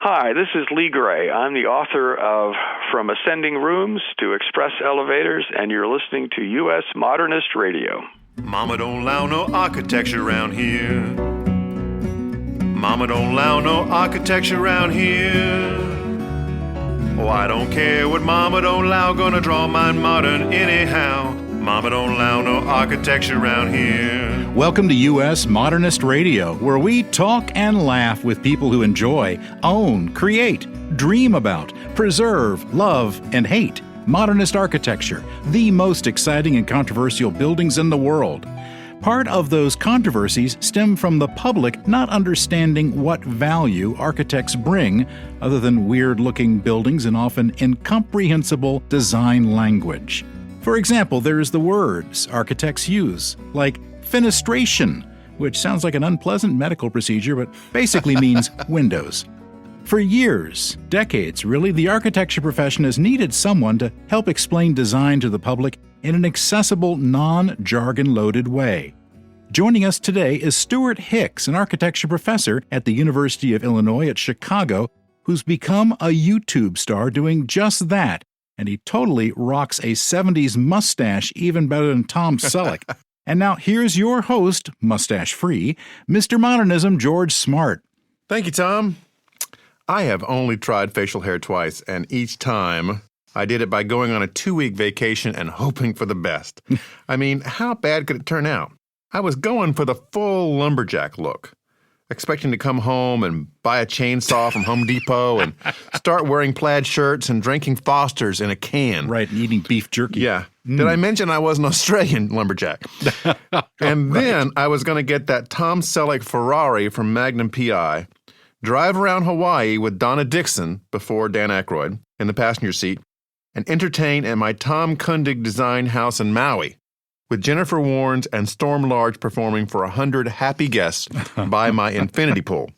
Hi, this is Lee Gray. I'm the author of From Ascending Rooms to Express Elevators, and you're listening to U.S. Modernist Radio. Mama don't allow no architecture around here. Mama don't allow no architecture around here. Oh, I don't care what Mama don't allow, gonna draw mine modern anyhow. Mama don't allow no architecture around here. Welcome to U.S. Modernist Radio, where we talk and laugh with people who enjoy, own, create, dream about, preserve, love, and hate modernist architecture, the most exciting and controversial buildings in the world. Part of those controversies stem from the public not understanding what value architects bring, other than weird-looking buildings and often incomprehensible design language. For example, there's the words architects use, like fenestration, which sounds like an unpleasant medical procedure but basically means windows. For years, decades really, the architecture profession has needed someone to help explain design to the public in an accessible, non-jargon-loaded way. Joining us today is Stewart Hicks, an architecture professor at the University of Illinois at Chicago, who's become a YouTube star doing just that, and he totally rocks a 70s mustache even better than Tom Selleck. And now here's your host, mustache-free, Mr. Modernism, George Smart. Thank you, Tom. I have only tried facial hair twice, and each time I did it by going on a 2-week vacation and hoping for the best. I mean, how bad could it turn out? I was going for the full lumberjack look, expecting to come home and buy a chainsaw from Home Depot and start wearing plaid shirts and drinking Foster's in a can. Right, and eating beef jerky. Yeah. Did I mention I was an Australian lumberjack? And then I was going to get that Tom Selleck Ferrari from Magnum P.I., drive around Hawaii with Donna Dixon, before Dan Aykroyd, in the passenger seat, and entertain at my Tom Kundig designed house in Maui, with Jennifer Warnes and Storm Large performing for 100 happy guests by my infinity pool.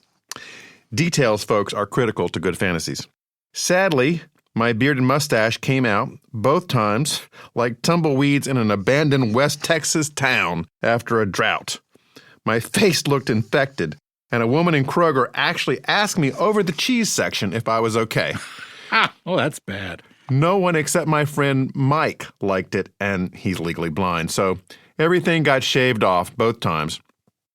Details, folks, are critical to good fantasies. Sadly, my beard and mustache came out, both times, like tumbleweeds in an abandoned West Texas town after a drought. My face looked infected, and a woman in Kroger actually asked me over the cheese section if I was okay. Oh, that's bad. No one except my friend Mike liked it, and he's legally blind, so everything got shaved off both times.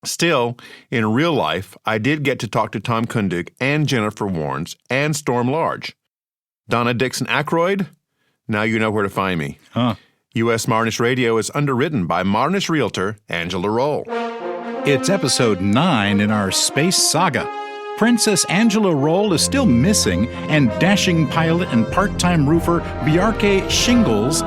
Still, in real life, I did get to talk to Tom Kundig and Jennifer Warnes and Storm Large. Donna Dixon Aykroyd, now you know where to find me. U.S. Modernist Radio is underwritten by modernist realtor Angela Roll. It's episode 9 in our space saga. Princess Angela Roll is still missing, and dashing pilot and part-time roofer Bjarke Shingles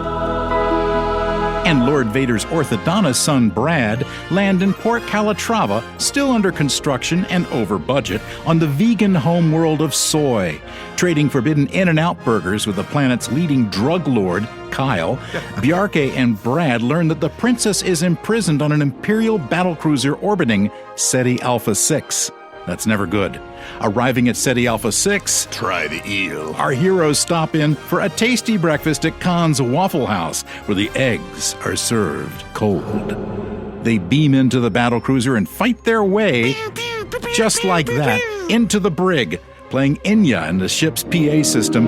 and Lord Vader's orthodontist son Brad land in Port Calatrava, still under construction and over budget, on the vegan homeworld of soy, trading forbidden In-N-Out burgers with the planet's leading drug lord, Kyle. Bjarke and Brad learn that the princess is imprisoned on an Imperial battlecruiser orbiting SETI Alpha 6. That's never good. Arriving at SETI Alpha 6, Try the eel. our heroes stop in for a tasty breakfast at Khan's Waffle House, where the eggs are served cold. They beam into the battlecruiser and fight their way, just like that, into the brig, playing Enya in the ship's PA system.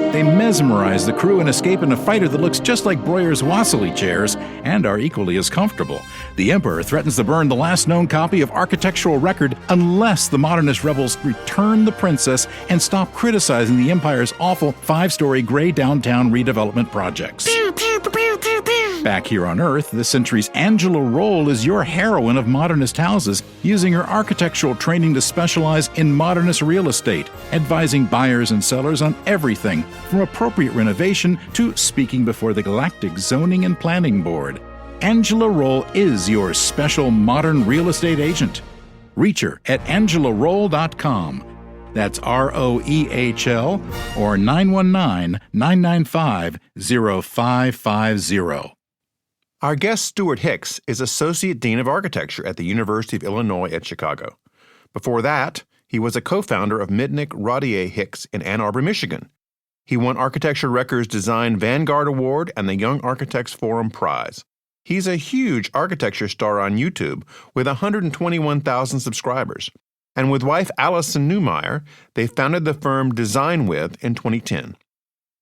They mesmerize the crew and escape in a fighter that looks just like Breuer's Wassily chairs and are equally as comfortable. The Emperor threatens to burn the last known copy of architectural record unless the modernist rebels return the princess and stop criticizing the Empire's awful 5-story gray downtown redevelopment projects. Back here on Earth, this century's Angela Roll is your heroine of modernist houses, using her architectural training to specialize in modernist real estate, advising buyers and sellers on everything from appropriate renovation to speaking before the Galactic Zoning and Planning Board. Angela Roll is your special modern real estate agent. Reach her at angelaroll.com. That's ROEHL or 919-995-0550. Our guest, Stewart Hicks, is Associate Dean of Architecture at the University of Illinois at Chicago. Before that, he was a co-founder of Mitnick Rodier Hicks in Ann Arbor, Michigan. He won Architecture Record's Design Vanguard Award and the Young Architects Forum Prize. He's a huge architecture star on YouTube with 121,000 subscribers. And with wife Allison Neumeier, they founded the firm Design With in 2010.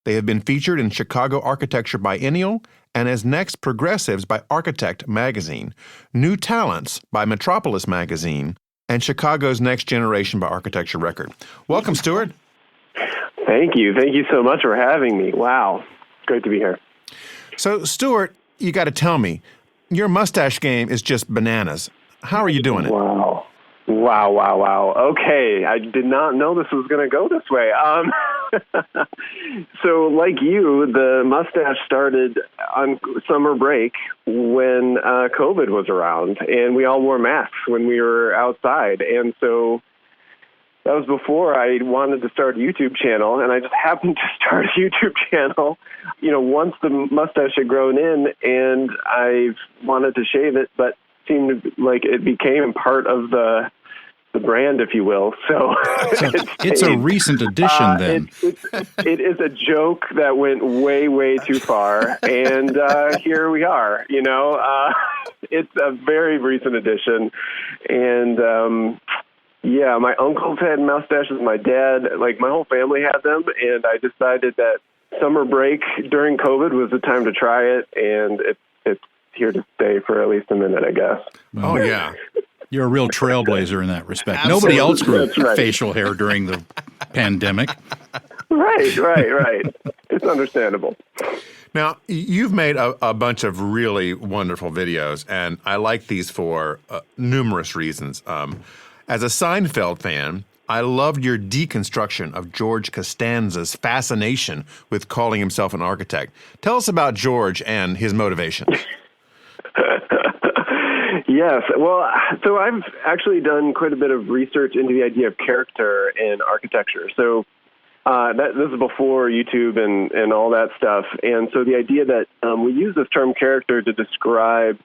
They have been featured in Chicago Architecture Biennial and as Next Progressives by Architect Magazine, New Talents by Metropolis Magazine, and Chicago's Next Generation by Architecture Record. Welcome, Stewart. Thank you. Thank you so much for having me. Wow. It's great to be here. So, Stewart, you got to tell me, your mustache game is just bananas. How are you doing it? Wow. Okay. I did not know this was going to go this way. So like you, the mustache started on summer break when COVID was around, and we all wore masks when we were outside. And so that was before I wanted to start a YouTube channel, and I just happened to start a YouTube channel, once the mustache had grown in, and I wanted to shave it, but seemed like it became part of the brand, if you will. So it's a recent addition, then. It is a joke that went way, way too far, and here we are. It's a very recent addition, and my uncles had mustaches. My dad, my whole family had them, and I decided that summer break during COVID was the time to try it, and it's here to stay for at least a minute, I guess. Oh yeah. You're a real trailblazer in that respect. Absolutely. Nobody else grew facial hair during the pandemic. Right. It's understandable. Now, you've made a bunch of really wonderful videos, and I like these for numerous reasons. As a Seinfeld fan, I loved your deconstruction of George Costanza's fascination with calling himself an architect. Tell us about George and his motivations. Yes. Well, so I've actually done quite a bit of research into the idea of character in architecture. So this is before YouTube and all that stuff. And so the idea that we use this term character to describe,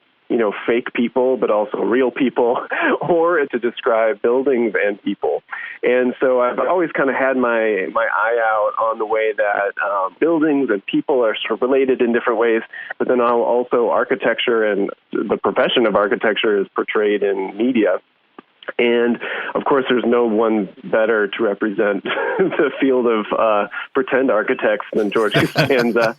fake people, but also real people, or to describe buildings and people. And so I've always kind of had my eye out on the way that buildings and people are sort of related in different ways, but then also architecture and the profession of architecture is portrayed in media. And, of course, there's no one better to represent the field of pretend architects than George Costanza.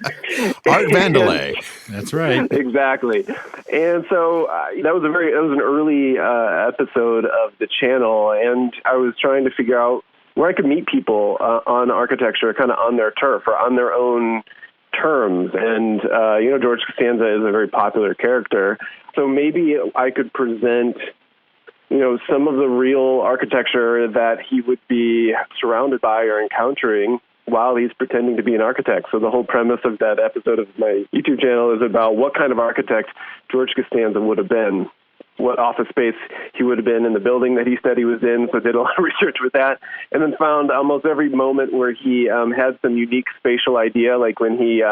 Art Vandelay. That's right. Exactly. And so that was an early episode of the channel, and I was trying to figure out where I could meet people on architecture, kind of on their turf or on their own terms. And, George Costanza is a very popular character. So maybe I could present some of the real architecture that he would be surrounded by or encountering while he's pretending to be an architect. So the whole premise of that episode of my YouTube channel is about what kind of architect George Costanza would have been, what office space he would have been in the building that he said he was in. So I did a lot of research with that, and then found almost every moment where he had some unique spatial idea, like when he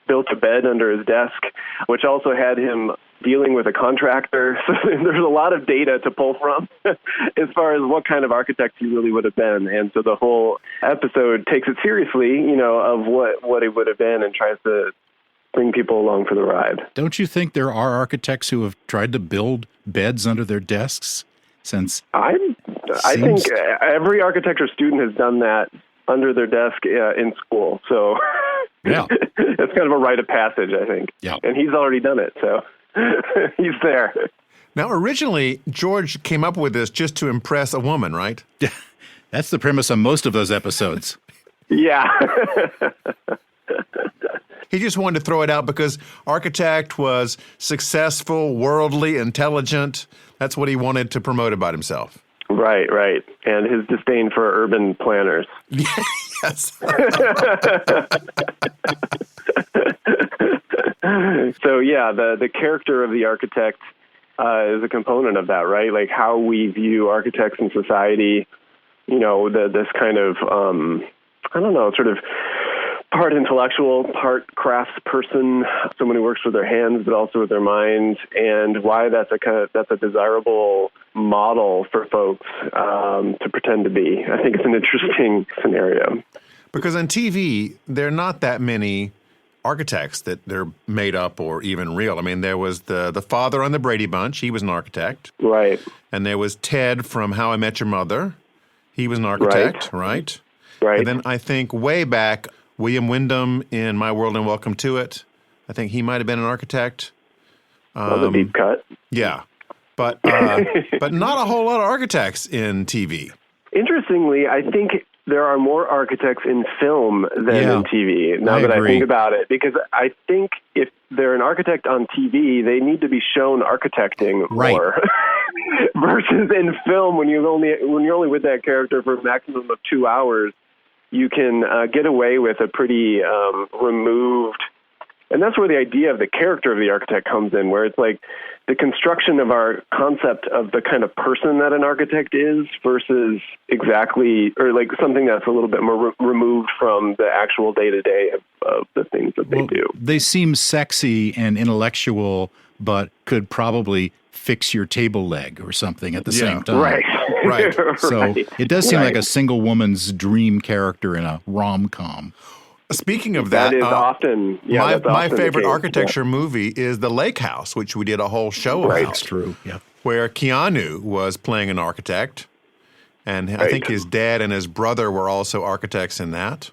built a bed under his desk, which also had him dealing with a contractor. So there's a lot of data to pull from as far as what kind of architect he really would have been. And so the whole episode takes it seriously, of what he would have been and tries to bring people along for the ride. Don't you think there are architects who have tried to build beds under their desks since? I think every architecture student has done that under their desk in school. So yeah, it's kind of a rite of passage, I think. Yeah. And he's already done it, so he's there. Now, originally, George came up with this just to impress a woman, right? Yeah, that's the premise of most of those episodes. Yeah. He just wanted to throw it out because architect was successful, worldly, intelligent. That's what he wanted to promote about himself. Right. And his disdain for urban planners. Yes. So, yeah, the character of the architect is a component of that, right? Like how we view architects in society, this kind of, sort of part intellectual, part craftsperson, someone who works with their hands but also with their mind, and why that's a desirable model for folks to pretend to be. I think it's an interesting scenario. Because on TV, there are not that many architects that they're made up or even real. I mean, there was the father on the Brady Bunch. He was an architect. Right. And there was Ted from How I Met Your Mother. He was an architect, right? Right. And then I think way back, William Wyndham in My World and Welcome to It. I think he might have been an architect. The deep cut. Yeah. But not a whole lot of architects in TV. Interestingly, I think there are more architects in film than in TV, now that I think about it. Because I think if they're an architect on TV, they need to be shown architecting more. Versus in film, when you're only with that character for a maximum of 2 hours, you can get away with a pretty removed. And that's where the idea of the character of the architect comes in, where it's like the construction of our concept of the kind of person that an architect is versus exactly, or like something that's a little bit more removed from the actual day-to-day of the things that they do. They seem sexy and intellectual, but could probably fix your table leg or something at the same time. Right. So it does seem like a single woman's dream character in a rom-com. Speaking of that, is often my favorite architecture movie is The Lake House, which we did a whole show about. That's true. Yeah, where Keanu was playing an architect, and I think his dad and his brother were also architects in that.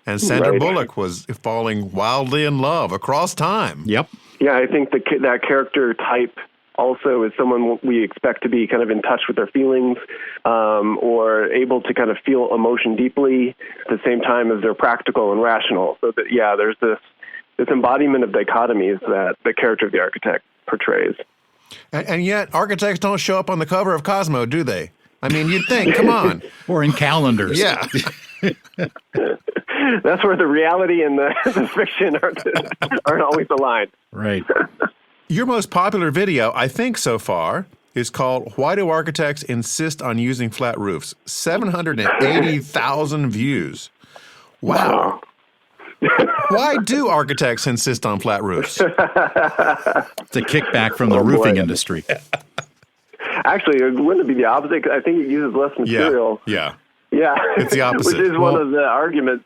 And Sandra Bullock was falling wildly in love across time. Yep. Yeah, I think that character type also is someone we expect to be kind of in touch with their feelings, or able to kind of feel emotion deeply at the same time as they're practical and rational. So that, there's this embodiment of dichotomies that the character of the architect portrays. And yet architects don't show up on the cover of Cosmo, do they? I mean, you'd think, come on. Or in calendars. Yeah. That's where the reality and the fiction aren't always aligned. Right. Your most popular video, I think so far, is called Why Do Architects Insist on Using Flat Roofs? 780,000 views. Wow. Why do architects insist on flat roofs? It's a kickback from the roofing industry. Actually, wouldn't it be the opposite? I think it uses less material. Yeah. It's the opposite. Which is one of the arguments.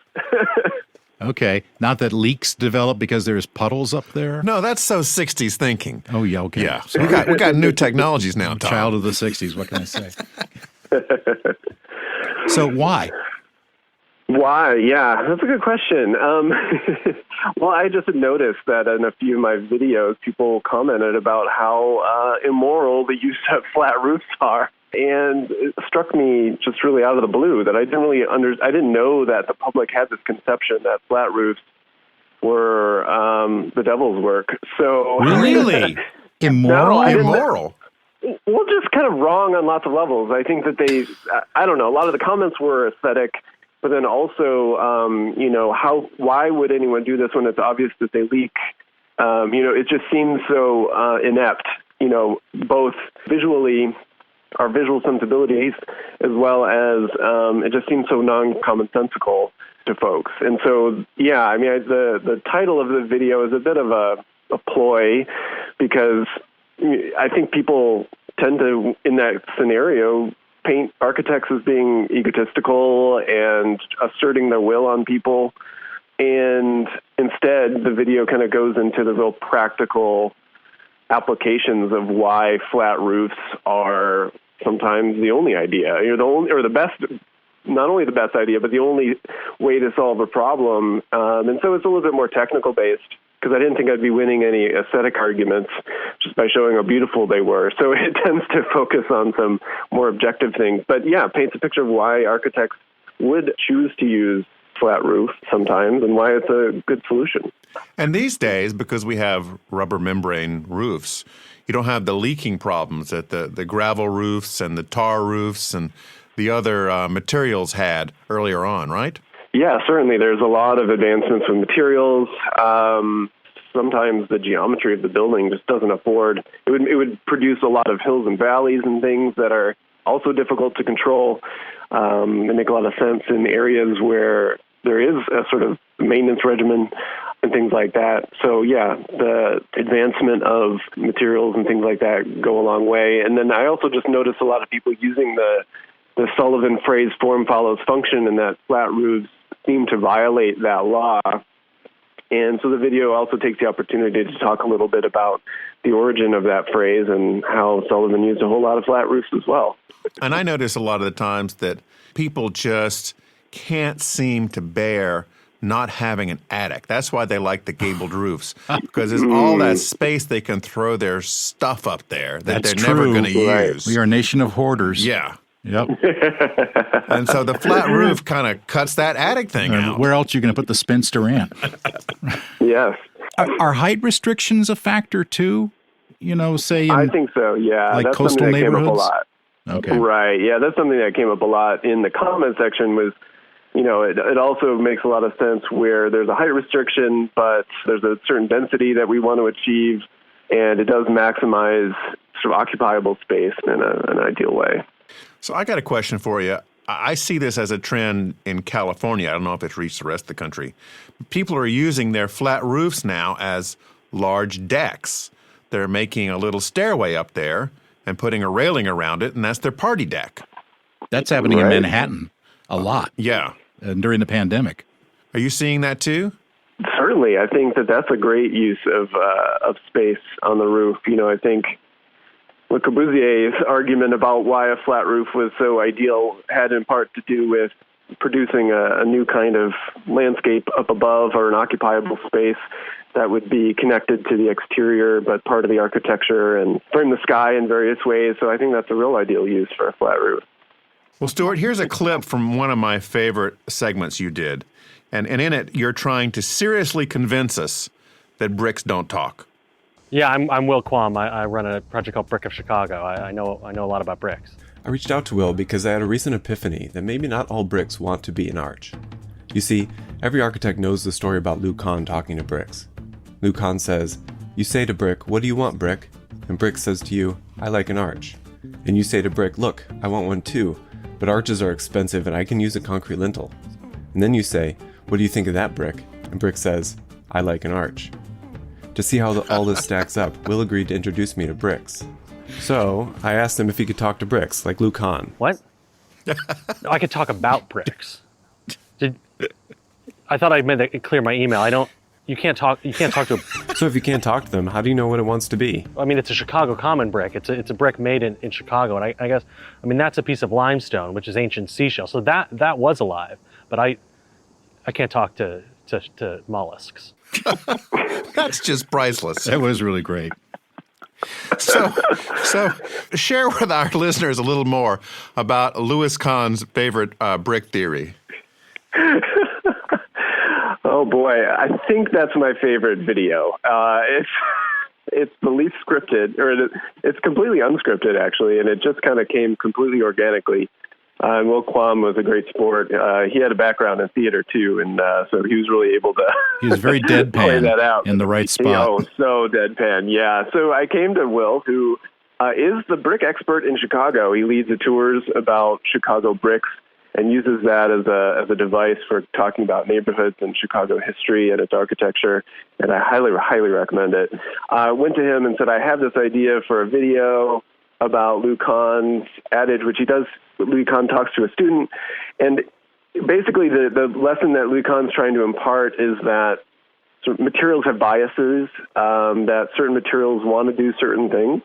Okay. Not that leaks develop because there's puddles up there? No, that's so 60s thinking. Oh, yeah, okay. Yeah. We got new technologies now, Tom. Child of the 60s, what can I say? So why? Why? Yeah, that's a good question. Well, I just noticed that in a few of my videos, people commented about how immoral the use of flat roofs are. And it struck me just really out of the blue that I didn't know that the public had this conception that flat roofs were the devil's work. So really immoral. Immoral. Well, just kind of wrong on lots of levels. I think that I don't know. A lot of the comments were aesthetic, but then also, why would anyone do this when it's obvious that they leak? It just seems so inept. Both visually. Our visual sensibilities, as well as it just seems so non-commonsensical to folks. And so, the title of the video is a bit of a ploy because I think people tend to, in that scenario, paint architects as being egotistical and asserting their will on people. And instead, the video kind of goes into the real practical applications of why flat roofs are sometimes the only idea, the best, not only the best idea, but the only way to solve a problem. And so it's a little bit more technical based because I didn't think I'd be winning any aesthetic arguments just by showing how beautiful they were. So it tends to focus on some more objective things. But paints a picture of why architects would choose to use flat roof sometimes and why it's a good solution. And these days, because we have rubber membrane roofs, you don't have the leaking problems that the gravel roofs and the tar roofs and the other materials had earlier on, right? Yeah, certainly. There's a lot of advancements in materials. Sometimes the geometry of the building just doesn't afford. It would produce a lot of hills and valleys and things that are also difficult to control. They make a lot of sense in areas where there is a sort of maintenance regimen and things like that. So, the advancement of materials and things like that go a long way. And then I also just noticed a lot of people using the Sullivan phrase form follows function, and that flat roofs seem to violate that law. And so the video also takes the opportunity to talk a little bit about the origin of that phrase and how Sullivan used a whole lot of flat roofs as well. And I notice a lot of the times that people just can't seem to bear not having an attic. That's why they like the gabled roofs, because there's all that space they can throw their stuff up there that That's they're never true. going to use. We are a nation of hoarders. Yeah. Yep. And so the flat roof kind of cuts that attic thing out. Where else are you going to put the spinster in? Yes. Are height restrictions a factor too? You know, say in, I think so, yeah. like That's coastal something that came up a neighborhoods? lot. Okay. Right, yeah, that's something that came up a lot in the comment section was, you know, it also makes a lot of sense where there's a height restriction, but there's a certain density that we want to achieve, and it does maximize sort of occupiable space in an ideal way. So I got a question for you. I see this as a trend in California. I don't know if it's reached the rest of the country. People are using their flat roofs now as large decks. They're making a little stairway up there and putting a railing around it, and that's their party deck. That's happening in Manhattan a lot. Yeah. During the pandemic. Are you seeing that too? Certainly, I think that that's a great use of space on the roof. You know, I think Le Corbusier's argument about why a flat roof was so ideal had in part to do with producing a new kind of landscape up above, or an occupiable space that would be connected to the exterior but part of the architecture and frame the sky in various ways. So I think that's a real ideal use for a flat roof. Well, Stewart, here's a clip from one of my favorite segments you did. And in it, you're trying to seriously convince us that bricks don't talk. Yeah, I'm Will Quam. I run a project called Brick of Chicago. I know a lot about bricks. I reached out to Will because I had a recent epiphany that maybe not all bricks want to be an arch. You see, every architect knows the story about Lou Kahn talking to bricks. Lou Kahn says, "You say to brick, 'What do you want, brick?' And brick says to you, 'I like an arch.' And you say to brick, 'Look, I want one too, but arches are expensive and I can use a concrete lintel.' And then you say, 'What do you think of that, brick?' And brick says, 'I like an arch.' To see how all this stacks up, Will agreed to introduce me to bricks. So I asked him if he could talk to bricks, like Lou Kahn. What? No, I could talk about bricks. I thought I made that clear in my email. You can't talk to a... So if you can't talk to them, how do you know what it wants to be? I mean, it's a Chicago common brick. It's a brick made in Chicago. And I guess, that's a piece of limestone, which is ancient seashell. So that was alive. But I can't talk to mollusks. That's just priceless. That was really great. So share with our listeners a little more about Louis Kahn's favorite brick theory. Oh boy, I think that's my favorite video. It's the least scripted, or it's completely unscripted actually, and it just kind of came completely organically. And Will Quam was a great sport. He had a background in theater too, and so he was really able to. He was very deadpan play that out in the right spot. Oh, so deadpan, yeah. So I came to Will, who is the brick expert in Chicago. He leads the tours about Chicago bricks and uses that as a device for talking about neighborhoods and Chicago history and its architecture, and I highly, highly recommend it. I went to him and said, I have this idea for a video about Lou Kahn's adage, which he does. Lou Kahn talks to a student, and basically the lesson that Lou Kahn's trying to impart is that sort of materials have biases, that certain materials want to do certain things,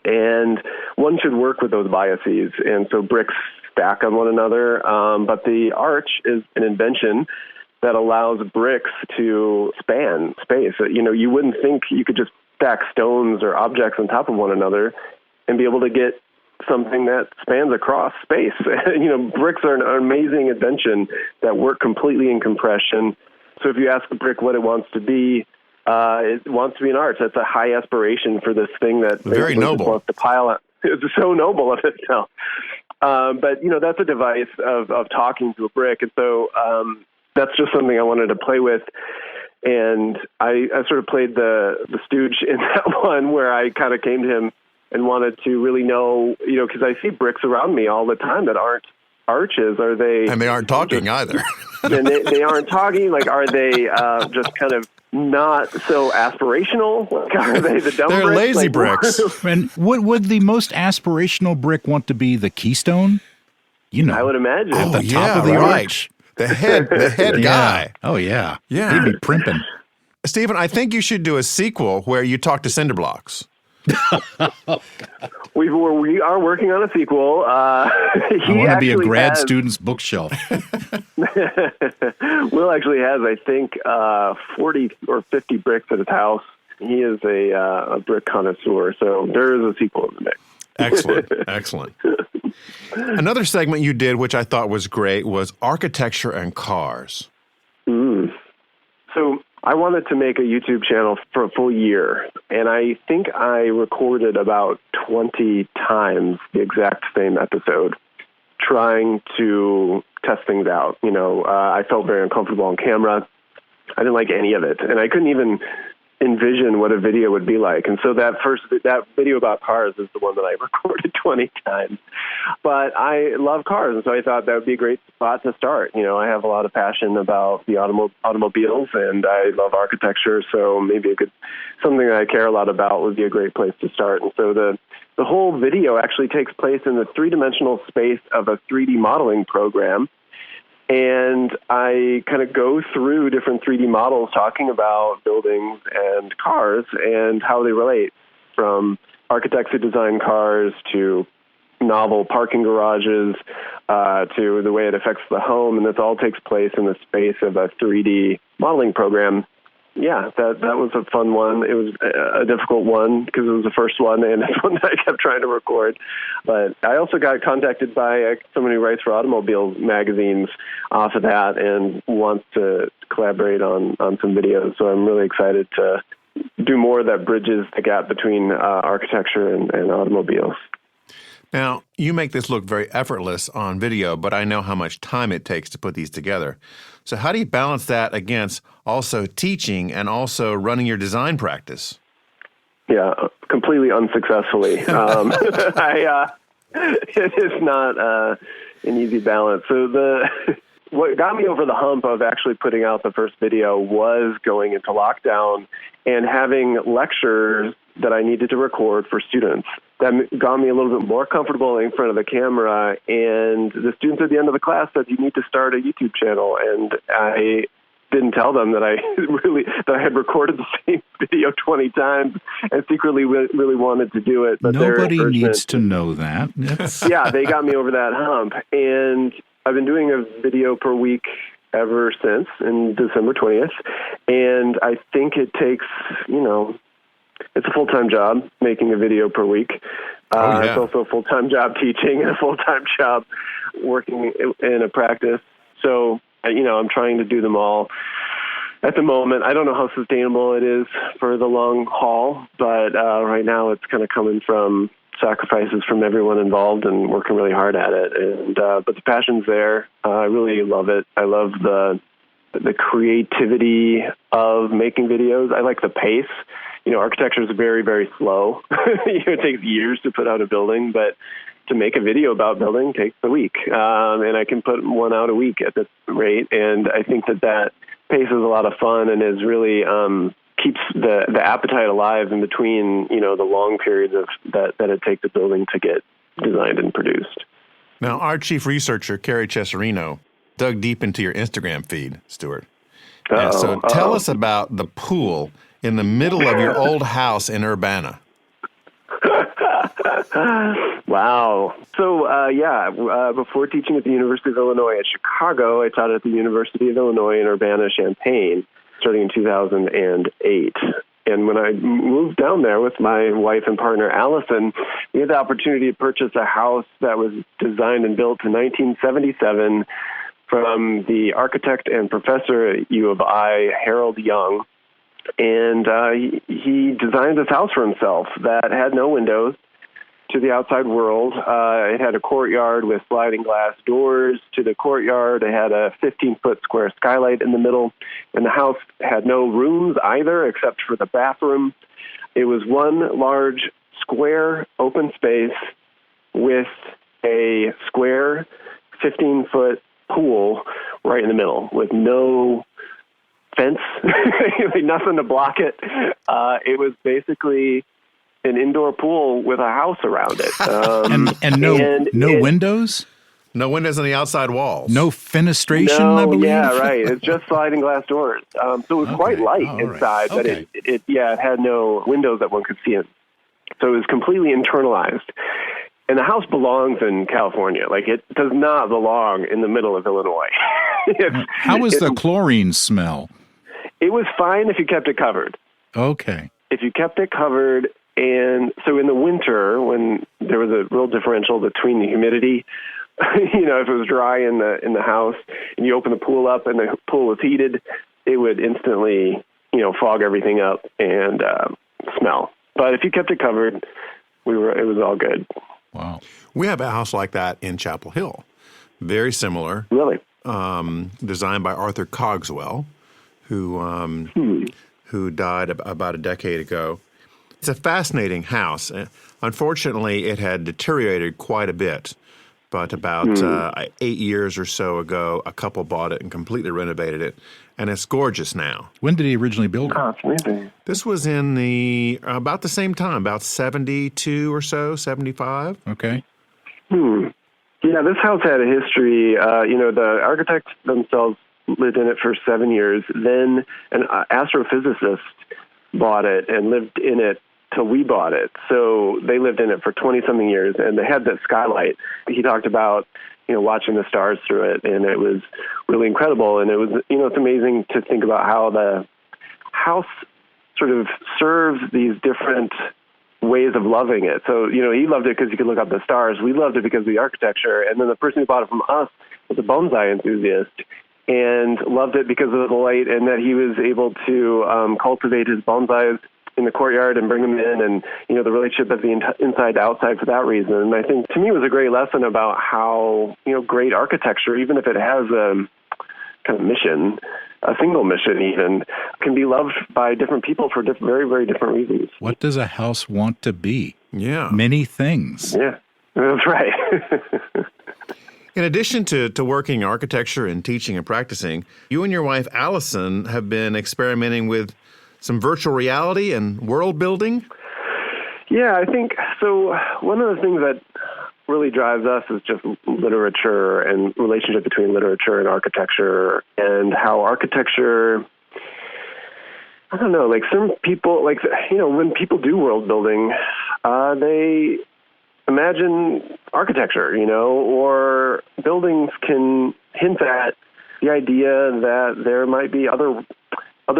and one should work with those biases. And so bricks stack on one another, but the arch is an invention that allows bricks to span space. You wouldn't think you could just stack stones or objects on top of one another and be able to get something that spans across space. Bricks are an amazing invention that work completely in compression. So if you ask a brick what it wants to be, it wants to be an arch. That's a high aspiration for this thing that very noble wants to pile on. It's so noble of itself. But that's a device of talking to a brick, and so that's just something I wanted to play with. And I sort of played the stooge in that one, where I kind of came to him and wanted to really know, because I see bricks around me all the time that aren't arches. Are they? And they aren't talking either. And they aren't talking. Like, are they just kind of not so aspirational? Like, are they the dumb They're bricks? lazy bricks. And would the most aspirational brick want to be the keystone? I would imagine. At the top of the arch. The head guy. Oh, yeah. Yeah. He'd be primping. Stephen, I think you should do a sequel where you talk to cinder blocks. We are working on a sequel. I want to be a grad student's bookshelf. Will actually has, I think, 40 or 50 bricks at his house. He is a brick connoisseur, so there is a sequel in the mix. Excellent, excellent. Another segment you did, which I thought was great, was architecture and cars. So I wanted to make a YouTube channel for a full year, and I think I recorded about 20 times the exact same episode, trying to test things out. I felt very uncomfortable on camera. I didn't like any of it, and I couldn't even envision what a video would be like. And so that video about cars is the one that I recorded 20 times. But I love cars, and so I thought that would be a great spot to start. I have a lot of passion about the automobiles, and I love architecture, so maybe something that I care a lot about would be a great place to start. And so the whole video actually takes place in the three-dimensional space of a 3D modeling program. And I kind of go through different 3D models talking about buildings and cars and how they relate, from architects who design cars to novel parking garages to the way it affects the home. And this all takes place in the space of a 3D modeling program. Yeah, that was a fun one. It was a difficult one because it was the first one, and it's one that I kept trying to record. But I also got contacted by someone who writes for automobile magazines off of that and wants to collaborate on some videos. So I'm really excited to do more that bridges the gap between architecture and automobiles. Now, you make this look very effortless on video, but I know how much time it takes to put these together. So how do you balance that against also teaching and also running your design practice? Yeah, completely unsuccessfully. It is not an easy balance. So what got me over the hump of actually putting out the first video was going into lockdown and having lectures that I needed to record for students. That got me a little bit more comfortable in front of the camera, and the students at the end of the class said, "You need to start a YouTube channel." And I didn't tell them that I had recorded the same video 20 times and secretly really wanted to do it. But nobody needs to know that. Yeah, they got me over that hump, and I've been doing a video per week ever since, in December 20th, and I think it takes, it's a full-time job making a video per week. It's also a full-time job teaching and a full-time job working in a practice. So, I'm trying to do them all at the moment. I don't know how sustainable it is for the long haul, but right now it's kind of coming from sacrifices from everyone involved and working really hard at it. And but the passion's there. I really love it. I love the creativity of making videos. I like the pace. Architecture is very, very slow. It takes years to put out a building, but to make a video about building takes a week. And I can put one out a week at this rate. And I think that pace is a lot of fun and is really keeps the appetite alive in between, the long periods that it takes a building to get designed and produced. Now, our chief researcher, Carrie Cesarino, dug deep into your Instagram feed, Stewart. So tell us about the pool in the middle of your old house in Urbana. Wow. So, before teaching at the University of Illinois at Chicago, I taught at the University of Illinois in Urbana-Champaign, starting in 2008. And when I moved down there with my wife and partner, Allison, we had the opportunity to purchase a house that was designed and built in 1977 from the architect and professor at U of I, Harold Young. And he designed this house for himself that had no windows to the outside world. It had a courtyard with sliding glass doors to the courtyard. It had a 15-foot square skylight in the middle, and the house had no rooms either except for the bathroom. It was one large square open space with a square 15-foot pool right in the middle with no fence, nothing to block it. It was basically an indoor pool with a house around it. And no windows? No windows on the outside walls. No fenestration, No, I believe? yeah, right. It's just sliding glass doors. So it was quite light inside, but Okay. it had no windows that one could see in. So it was completely internalized. And the house belongs in California. Like, it does not belong in the middle of Illinois. How was the chlorine smell? It was fine if you kept it covered. Okay. If you kept it covered, and so in the winter, when there was a real differential between the humidity, if it was dry in the house and you open the pool up and the pool was heated, it would instantly, fog everything up and smell. But if you kept it covered, it was all good. Wow. We have a house like that in Chapel Hill. Very similar. Really? Designed by Arthur Cogswell, who died about a decade ago. It's a fascinating house. Unfortunately, it had deteriorated quite a bit. But about 8 years or so ago, a couple bought it and completely renovated it. And it's gorgeous now. When did he originally build it? Oh, it's amazing. This was in about the same time, about 72 or so, 75. Okay. Yeah, this house had a history. The architects themselves lived in it for 7 years. Then an astrophysicist bought it and lived in it till we bought it. So they lived in it for 20-something years, and they had that skylight. He talked about, watching the stars through it, and it was really incredible. And it was, it's amazing to think about how the house sort of serves these different ways of loving it. So, he loved it because you could look up the stars. We loved it because of the architecture. And then the person who bought it from us was a bonsai enthusiast and loved it because of the light, and that he was able to cultivate his bonsais in the courtyard and bring them in, and the relationship of the inside to outside for that reason. And I think to me it was a great lesson about how great architecture, even if it has a kind of mission, a single mission even, can be loved by different people for very, very different reasons. What does a house want to be? Yeah. Many things. Yeah, that's right. In addition to working architecture and teaching and practicing, you and your wife, Allison, have been experimenting with some virtual reality and world building? Yeah, I think so. One of the things that really drives us is just literature and relationship between literature and architecture, and how architecture, I don't know, like some people, when people do world building, they imagine architecture, or buildings can hint at the idea that there might be other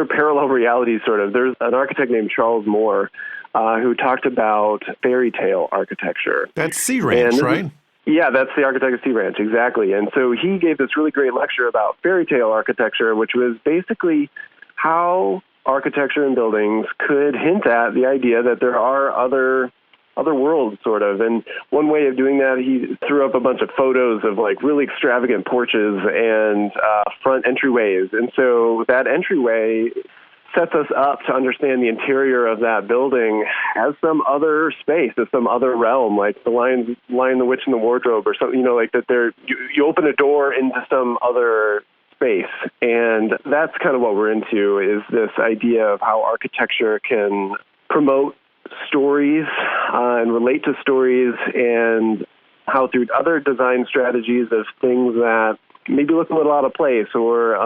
parallel realities, sort of. There's an architect named Charles Moore who talked about fairy tale architecture. That's Sea Ranch, right? Yeah, that's the architect of Sea Ranch, exactly. And so he gave this really great lecture about fairy tale architecture, which was basically how architecture and buildings could hint at the idea that there are other worlds, sort of. And one way of doing that, he threw up a bunch of photos of really extravagant porches and front entryways. And so that entryway sets us up to understand the interior of that building as some other space, as some other realm, like the Lion, the Witch, and the Wardrobe, or something, like that you open a door into some other space. And that's kind of what we're into, is this idea of how architecture can promote stories and relate to stories, and how through other design strategies of things that maybe look a little out of place, or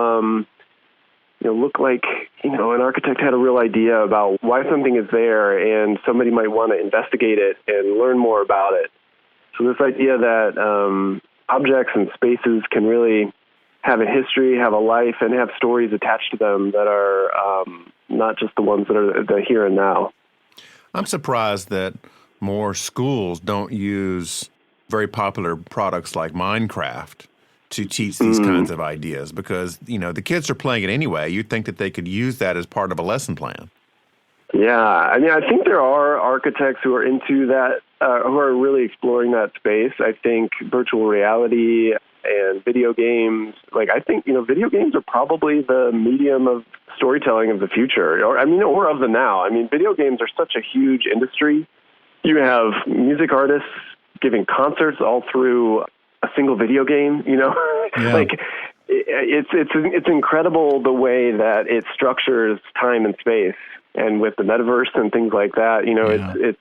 look like an architect had a real idea about why something is there, and somebody might want to investigate it and learn more about it. So this idea that objects and spaces can really have a history, have a life, and have stories attached to them that are not just the ones that are the here and now. I'm surprised that more schools don't use very popular products like Minecraft to teach these kinds of ideas, because, the kids are playing it anyway. You'd think that they could use that as part of a lesson plan. Yeah, I mean, I think there are architects who are into that, who are really exploring that space. I think virtual reality and video games, I think, video games are probably the medium of storytelling of the future, or of the now. I mean, video games are such a huge industry. You have music artists giving concerts all through a single video game, Yeah. It's incredible the way that it structures time and space, and with the metaverse and things like that, it's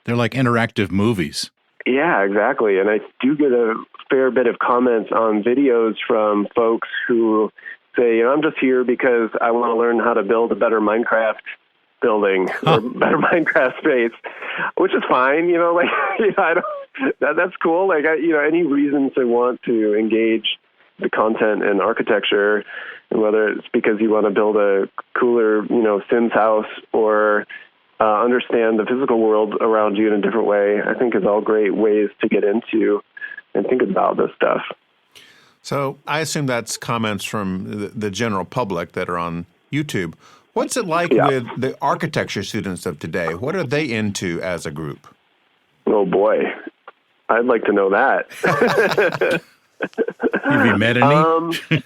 they're like interactive movies. Yeah, exactly. And I do get a fair bit of comments on videos from folks who say, I'm just here because I want to learn how to build a better Minecraft building or better Minecraft space, which is fine. That's cool. Like, any reason to want to engage the content and architecture, and whether it's because you want to build a cooler, Sims house or understand the physical world around you in a different way, I think is all great ways to get into and think about this stuff. So I assume that's comments from the general public that are on YouTube. What's it like with the architecture students of today? What are they into as a group? Oh, boy. I'd like to know that. Have you met any?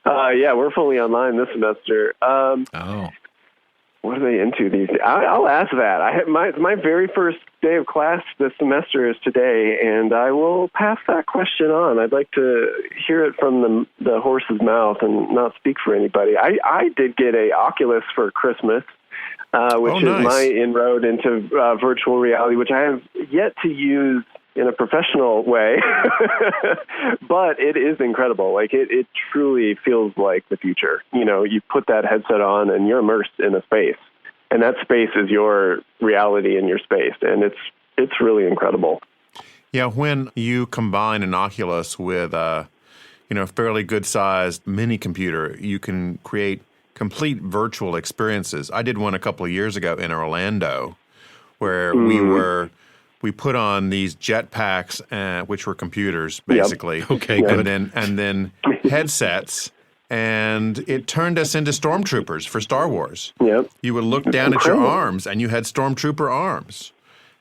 Yeah, we're fully online this semester. What are they into these days? I'll ask that. I had my very first day of class this semester is today, and I will pass that question on. I'd like to hear it from the horse's mouth and not speak for anybody. I did get a Oculus for Christmas, which is my inroad into virtual reality, which I have yet to use in a professional way, but it is incredible. Like, it truly feels like the future. You put that headset on and you're immersed in a space, and that space is your reality in your space, and it's really incredible. Yeah, when you combine an Oculus with a fairly good-sized mini computer, you can create complete virtual experiences. I did one a couple of years ago in Orlando, where we put on these jetpacks, which were computers, basically. Yep. Okay, good. And then headsets, and it turned us into stormtroopers for Star Wars. Yep. You would look down at your arms, and you had stormtrooper arms.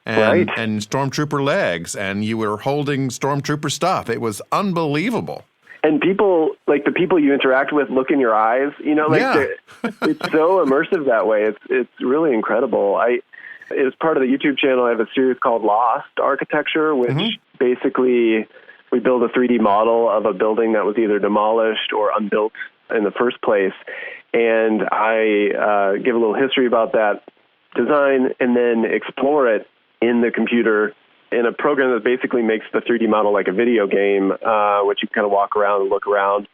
And stormtrooper legs, and you were holding stormtrooper stuff. It was unbelievable. And people, like the people you interact with, look in your eyes. It's so immersive that way. It's really incredible. As part of the YouTube channel, I have a series called Lost Architecture, which basically we build a 3D model of a building that was either demolished or unbuilt in the first place. And I give a little history about that design and then explore it in the computer in a program that basically makes the 3D model like a video game, which you kind of walk around and look around,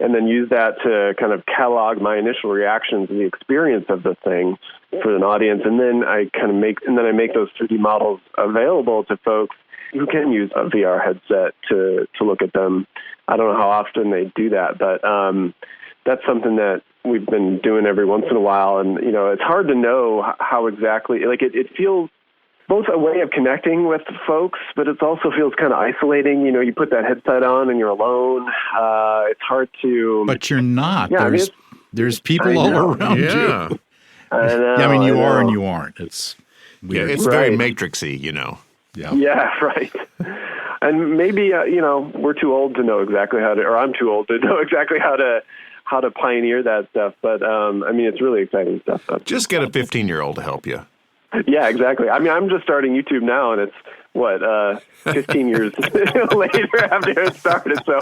and then use that to kind of catalog my initial reactions and the experience of the thing for an audience. And then I make those 3D models available to folks who can use a VR headset to look at them. I don't know how often they do that, but that's something that we've been doing every once in a while. And, it's hard to know how exactly, it feels both a way of connecting with folks, but it also feels kind of isolating. You put that headset on and you're alone. It's hard to... But you're not. Yeah, there's people all around you. I know. Yeah, you are and you aren't. It's weird. Yeah, it's very matrixy, Yeah. Yeah, right. And maybe, we're too old to know exactly how to, or I'm too old to know exactly how to pioneer that stuff. But, it's really exciting stuff. Just get a 15-year-old to help you. Yeah, exactly. I'm just starting YouTube now, and it's 15 years later after it started. So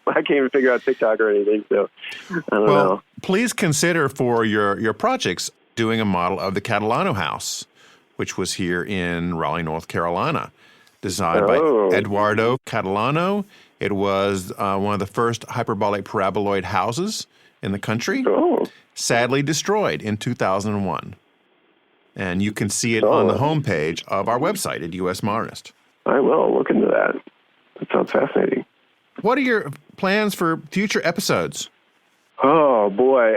I can't even figure out TikTok or anything. So I don't know. Please consider for your projects doing a model of the Catalano house, which was here in Raleigh, North Carolina, designed by Eduardo Catalano. It was one of the first hyperbolic paraboloid houses in the country, sadly destroyed in 2001. And you can see it on the homepage of our website at US Modernist. I will look into that. That sounds fascinating. What are your plans for future episodes? Oh, boy.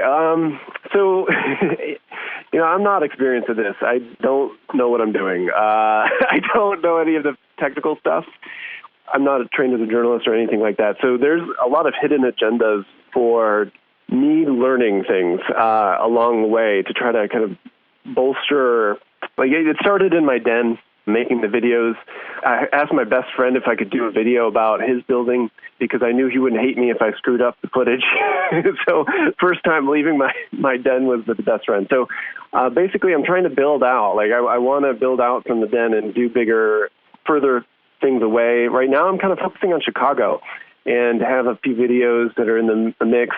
So, I'm not experienced at this. I don't know what I'm doing. I don't know any of the technical stuff. I'm not trained as a journalist or anything like that. So there's a lot of hidden agendas for me learning things along the way to try to kind of bolster. It started in my den making the videos. I asked my best friend if I could do a video about his building because I knew he wouldn't hate me if I screwed up the footage. So first time leaving my den was with the best friend. So basically I'm trying to build out. I want to build out from the den and do further things away. Right now I'm kind of focusing on Chicago and have a few videos that are in the mix.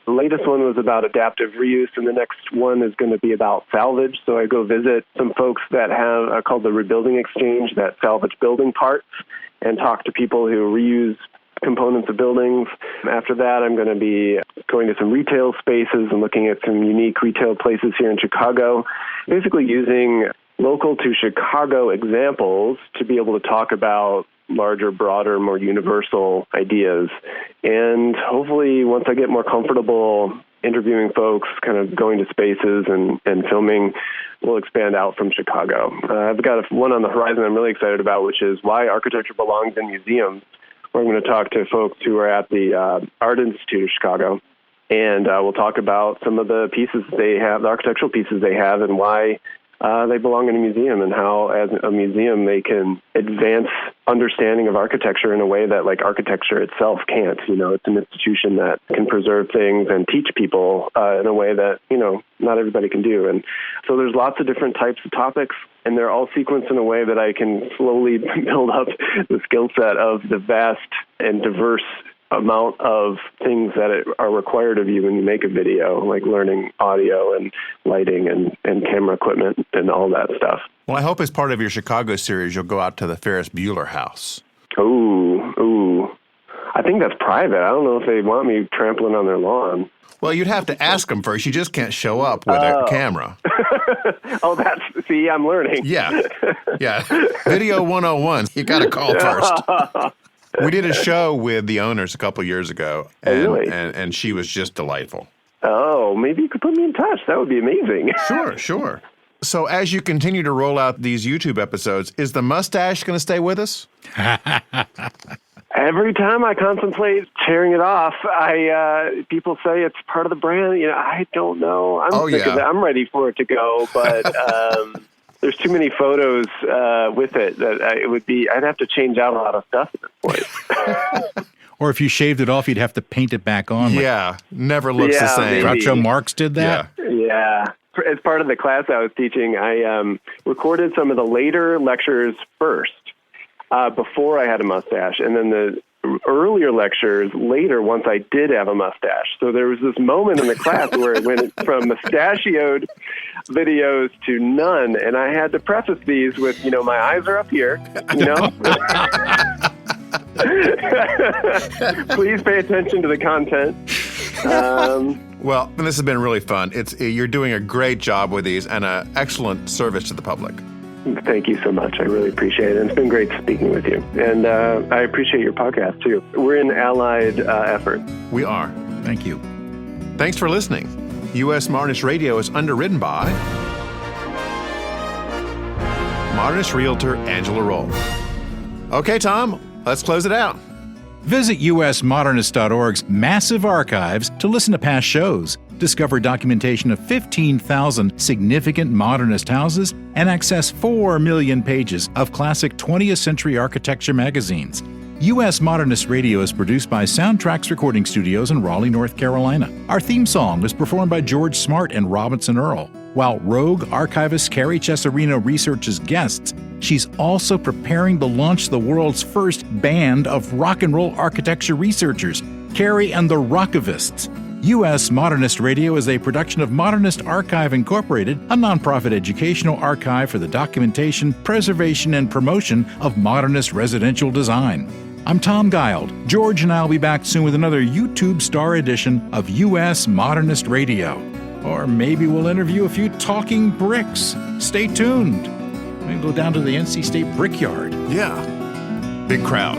The latest one was about adaptive reuse, and the next one is going to be about salvage. So I go visit some folks that have called the Rebuilding Exchange that salvage building parts and talk to people who reuse components of buildings. After that, I'm going to be going to some retail spaces and looking at some unique retail places here in Chicago, basically using local to Chicago examples to be able to talk about larger, broader, more universal ideas. And hopefully, once I get more comfortable interviewing folks, kind of going to spaces and filming, we'll expand out from Chicago. I've got one on the horizon I'm really excited about, which is why architecture belongs in museums, where I'm going to talk to folks who are at the Art Institute of Chicago. And we'll talk about some of the pieces they have, the architectural pieces they have, and why they belong in a museum, and how, as a museum, they can advance understanding of architecture in a way that, like, architecture itself can't. You know, it's an institution that can preserve things and teach people in a way that, you know, not everybody can do. And so there's lots of different types of topics, and they're all sequenced in a way that I can slowly build up the skill set of the vast and diverse amount of things that are required of you when you make a video, like learning audio and lighting and camera equipment and all that stuff. Well, I hope as part of your Chicago series, you'll go out to the Ferris Bueller house. Ooh. I think that's private. I don't know if they want me trampling on their lawn. Well, you'd have to ask them first. You just can't show up with a camera. See, I'm learning. Yeah. Video 101. You got to call first. We did a show with the owners a couple years ago, and she was just delightful. Oh, maybe you could put me in touch. That would be amazing. Sure. So as you continue to roll out these YouTube episodes, is the mustache going to stay with us? Every time I contemplate tearing it off, people say it's part of the brand. You know, I don't know. I'm ready for it to go, but there's too many photos with it that I'd have to change out a lot of stuff at this point. Or if you shaved it off, you'd have to paint it back on. Never looks the same. Groucho Marx did that? Yeah. As part of the class I was teaching, I recorded some of the later lectures first, before I had a mustache, and then the earlier lectures later once I did have a mustache. So there was this moment in the class where it went from mustachioed videos to none, and I had to preface these with, you know, my eyes are up here, you know. Please pay attention to the content. Well, this has been really fun. You're doing a great job with these and an excellent service to the public. Thank you so much. I really appreciate it. It's been great speaking with you. And I appreciate your podcast, too. We're an allied effort. We are. Thank you. Thanks for listening. U.S. Modernist Radio is underwritten by Modernist Realtor Angela Roll. Okay, Tom, let's close it out. Visit usmodernist.org's massive archives to listen to past shows, discover documentation of 15,000 significant modernist houses, and access 4 million pages of classic 20th century architecture magazines. U.S. Modernist Radio is produced by Soundtracks Recording Studios in Raleigh, North Carolina. Our theme song was performed by George Smart and Robinson Earl. While Rogue archivist Carrie Cesarino researches guests, she's also preparing to launch the world's first band of rock and roll architecture researchers, Carrie and the Rockavists. U.S. Modernist Radio is a production of Modernist Archive Incorporated, a nonprofit educational archive for the documentation, preservation, and promotion of modernist residential design. I'm Tom Guild. George and I will be back soon with another YouTube star edition of U.S. Modernist Radio. Or maybe we'll interview a few talking bricks. Stay tuned. Maybe go down to the NC State Brickyard. Yeah. Big crowd.